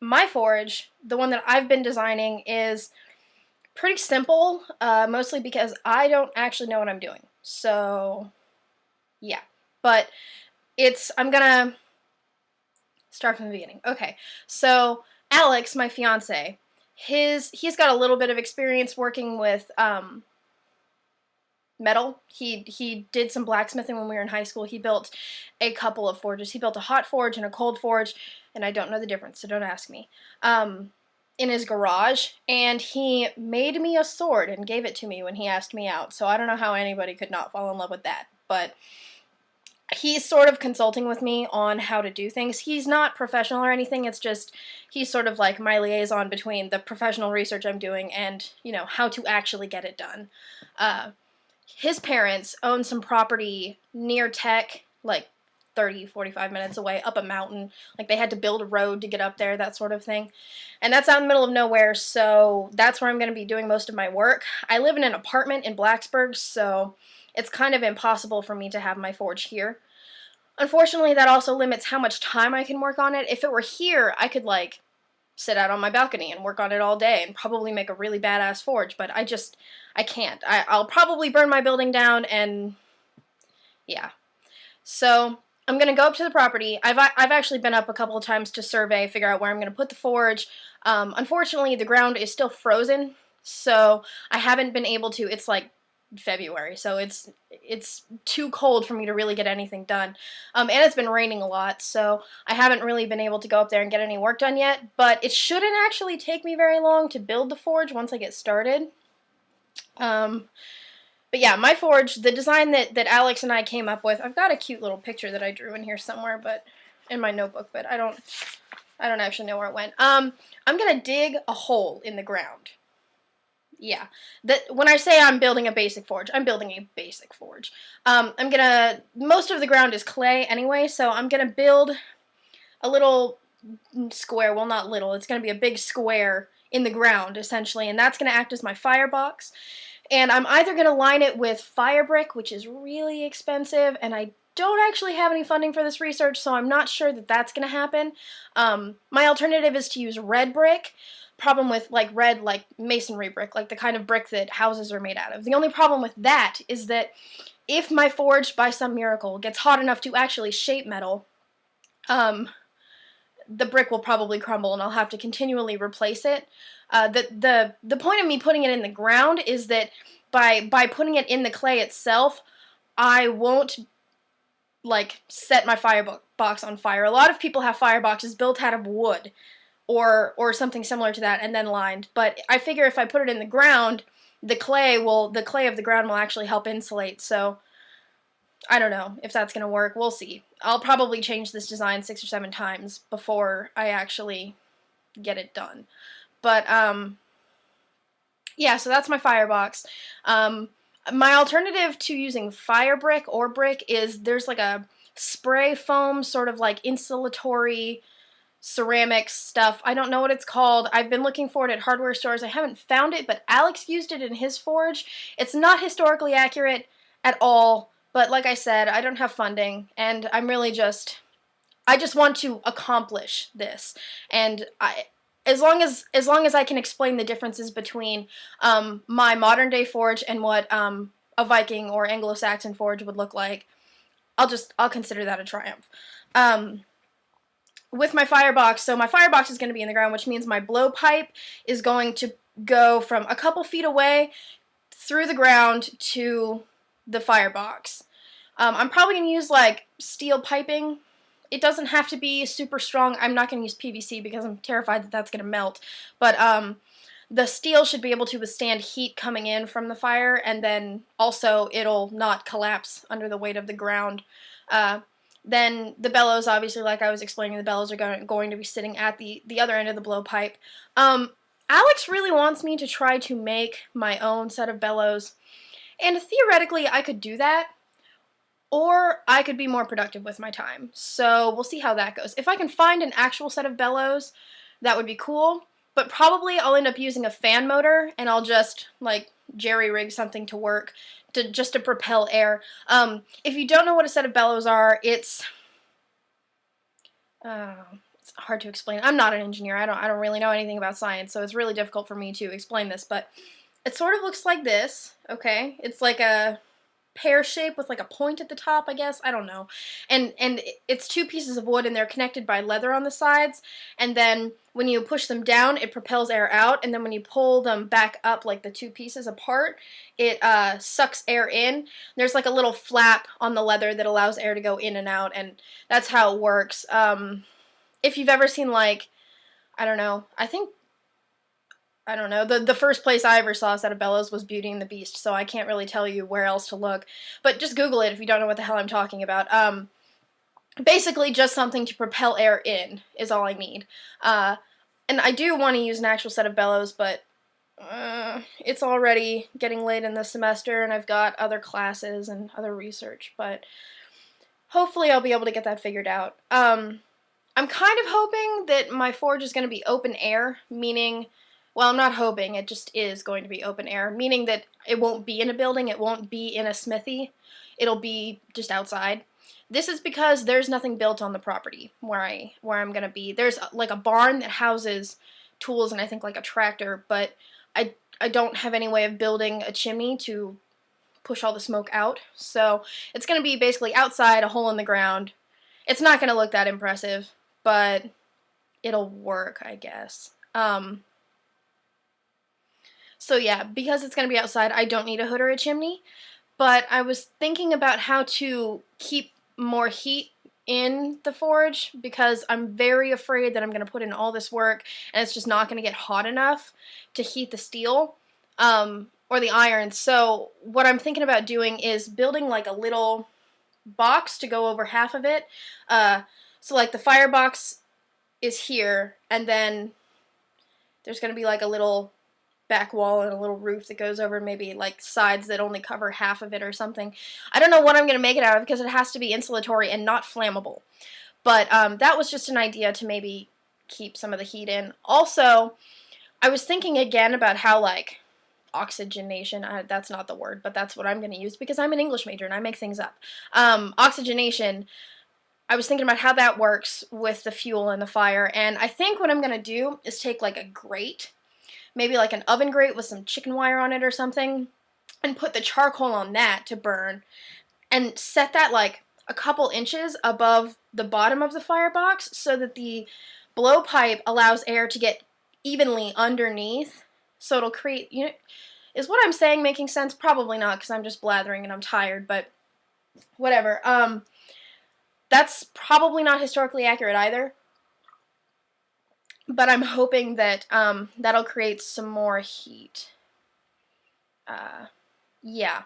my forge, the one that I've been designing, is pretty simple, mostly because I don't actually know what I'm doing. So, yeah. But I'm gonna start from the beginning. Okay, so Alex, my fiance, he's got a little bit of experience working with metal. He did some blacksmithing when we were in high school. He built a couple of forges. He built a hot forge and a cold forge, and I don't know the difference, so don't ask me. In his garage, and he made me a sword and gave it to me when he asked me out. So I don't know how anybody could not fall in love with that, but he's sort of consulting with me on how to do things. He's not professional or anything, it's just he's sort of like my liaison between the professional research I'm doing and, you know, how to actually get it done. His parents own some property near Tech, like 30, 45 minutes away, up a mountain. Like, they had to build a road to get up there, that sort of thing. And that's out in the middle of nowhere, so that's where I'm going to be doing most of my work. I live in an apartment in Blacksburg, so it's kind of impossible for me to have my forge here. Unfortunately, that also limits how much time I can work on it. If it were here, I could, like, sit out on my balcony and work on it all day and probably make a really badass forge, but I can't. I'll probably burn my building down, and yeah. So I'm gonna go up to the property. I've actually been up a couple of times to survey, figure out where I'm gonna put the forge. Unfortunately, the ground is still frozen, so I haven't been able to. It's like February, so it's too cold for me to really get anything done. And it's been raining a lot, so I haven't really been able to go up there and get any work done yet, but it shouldn't actually take me very long to build the forge once I get started. But yeah, my forge, the design that Alex and I came up with, I've got a cute little picture that I drew in here somewhere, but in my notebook, but I don't actually know where it went. I'm gonna dig a hole in the ground. Yeah, when I say I'm building a basic forge, I'm building a basic forge. Most of the ground is clay anyway, so I'm gonna build a little square, well, not little, it's gonna be a big square in the ground, essentially, and that's gonna act as my firebox. And I'm either gonna line it with fire brick, which is really expensive, and I don't actually have any funding for this research, so I'm not sure that that's gonna happen. My alternative is to use red brick. Problem with red masonry brick, like the kind of brick that houses are made out of. The only problem with that is that if my forge by some miracle gets hot enough to actually shape metal, the brick will probably crumble and I'll have to continually replace it. The point of me putting it in the ground is that by putting it in the clay itself, I won't set my firebox on fire. A lot of people have fireboxes built out of wood or something similar to that and then lined, but I figure if I put it in the ground, the clay of the ground will actually help insulate, so I don't know if that's gonna work. We'll see. I'll probably change this design 6 or 7 times before I actually get it done. But yeah, so that's my firebox. My alternative to using fire brick or brick is there's like a spray foam sort of like insulatory ceramics stuff. I don't know what it's called. I've been looking for it at hardware stores. I haven't found it, but Alex used it in his forge. It's not historically accurate at all, but like I said, I don't have funding, and I just want to accomplish this. And as long as I can explain the differences between my modern day forge and what a Viking or Anglo-Saxon forge would look like, I'll consider that a triumph. With my firebox, so my firebox is going to be in the ground, which means my blowpipe is going to go from a couple feet away through the ground to the firebox. I'm probably going to use like steel piping. It doesn't have to be super strong. I'm not going to use PVC because I'm terrified that that's going to melt, but the steel should be able to withstand heat coming in from the fire, and then also it'll not collapse under the weight of the ground. Then the bellows, obviously, like I was explaining, the bellows are going to be sitting at the other end of the blowpipe. Alex really wants me to try to make my own set of bellows, and theoretically I could do that, or I could be more productive with my time. So we'll see how that goes. If I can find an actual set of bellows, that would be cool, but probably I'll end up using a fan motor, and I'll just, like, jerry-rig something to work just to propel air. If you don't know what a set of bellows are, it's it's hard to explain. I'm not an engineer. I don't really know anything about science, so it's really difficult for me to explain this, but it sort of looks like this, okay? It's like a pear shape with like a point at the top, I guess. I don't know. And it's two pieces of wood and they're connected by leather on the sides, and then when you push them down, it propels air out, and then when you pull them back up, like the two pieces apart, it sucks air in. There's like a little flap on the leather that allows air to go in and out, and that's how it works. If you've ever seen, like, I don't know, the first place I ever saw a set of bellows was Beauty and the Beast, so I can't really tell you where else to look. But just Google it if you don't know what the hell I'm talking about. Basically, just something to propel air in is all I need. And I do want to use an actual set of bellows, but it's already getting late in the semester, and I've got other classes and other research, but hopefully I'll be able to get that figured out. I'm kind of hoping that my forge is going to be open air, meaning... Well, I'm not hoping, it just is going to be open air, meaning that it won't be in a building, it won't be in a smithy, it'll be just outside. This is because there's nothing built on the property where I'm going to be. There's like a barn that houses tools and I think like a tractor, but I don't have any way of building a chimney to push all the smoke out, so it's going to be basically outside, a hole in the ground. It's not going to look that impressive, but it'll work, I guess. So yeah, because it's going to be outside, I don't need a hood or a chimney, but I was thinking about how to keep more heat in the forge, because I'm very afraid that I'm going to put in all this work and it's just not going to get hot enough to heat the steel, or the iron. So what I'm thinking about doing is building like a little box to go over half of it. So like the firebox is here, and then there's going to be like a little back wall and a little roof that goes over maybe like sides that only cover half of it or something. I don't know what I'm going to make it out of because it has to be insulatory and not flammable. But that was just an idea to maybe keep some of the heat in. Also, I was thinking again about how like oxygenation, that's not the word, but that's what I'm going to use because I'm an English major and I make things up. Oxygenation, I was thinking about how that works with the fuel and the fire, and I think what I'm going to do is take like a grate, maybe like an oven grate with some chicken wire on it or something, and put the charcoal on that to burn, and set that like a couple inches above the bottom of the firebox so that the blowpipe allows air to get evenly underneath, so it'll create, you know, is what I'm saying making sense? Probably not, because I'm just blathering and I'm tired, but whatever. That's probably not historically accurate either, but I'm hoping that that'll create some more heat. Yeah.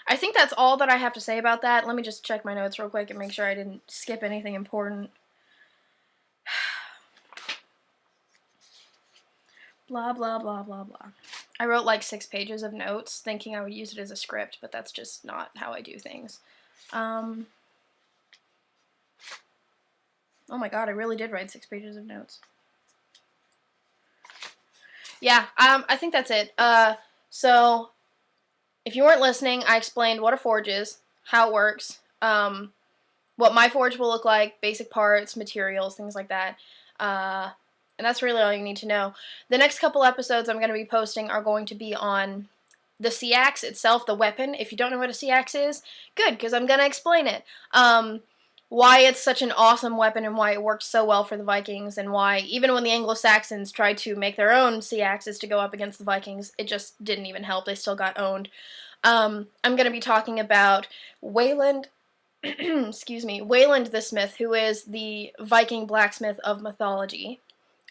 I think that's all that I have to say about that. Let me just check my notes real quick and make sure I didn't skip anything important. Blah, blah, blah, blah, blah. I wrote like 6 pages of notes thinking I would use it as a script, but that's just not how I do things. Oh my god, I really did write 6 pages of notes. Yeah, I think that's it. So, if you weren't listening, I explained what a forge is, how it works, what my forge will look like, basic parts, materials, things like that. And that's really all you need to know. The next couple episodes I'm going to be posting are going to be on the seax itself, the weapon. If you don't know what a seax is, good, because I'm going to explain it. Why it's such an awesome weapon and why it worked so well for the Vikings, and why even when the Anglo-Saxons tried to make their own seaxes to go up against the Vikings, it just didn't even help. They still got owned. I'm going to be talking about Wayland, excuse me, Wayland the Smith, who is the Viking blacksmith of mythology.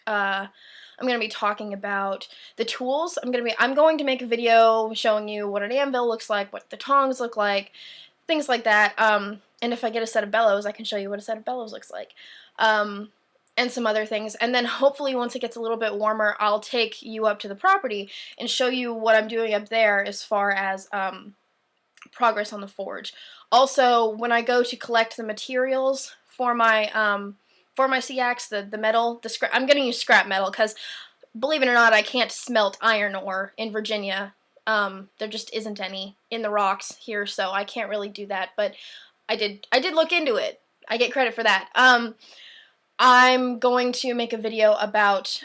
I'm going to be talking about the tools. I'm going to make a video showing you what an anvil looks like, what the tongs look like, things like that. And if I get a set of bellows, I can show you what a set of bellows looks like. And some other things. And then hopefully once it gets a little bit warmer, I'll take you up to the property and show you what I'm doing up there as far as progress on the forge. Also, when I go to collect the materials for my seax, the metal, I'm going to use scrap metal because, believe it or not, I can't smelt iron ore in Virginia. There just isn't any in the rocks here, so I can't really do that, but I did look into it. I get credit for that. I'm going to make a video about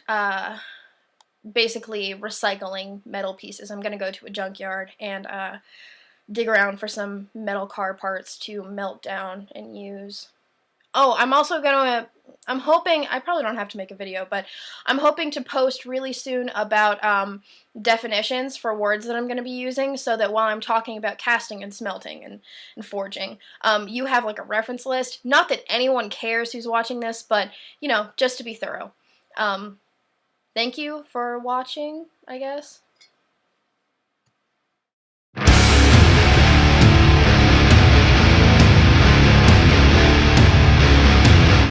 basically recycling metal pieces. I'm going to go to a junkyard and dig around for some metal car parts to melt down and use. Oh, I'm also gonna, I'm hoping, I probably don't have to make a video, but I'm hoping to post really soon about definitions for words that I'm going to be using, so that while I'm talking about casting and smelting and forging, you have like a reference list. Not that anyone cares who's watching this, but, you know, just to be thorough. Thank you for watching, I guess.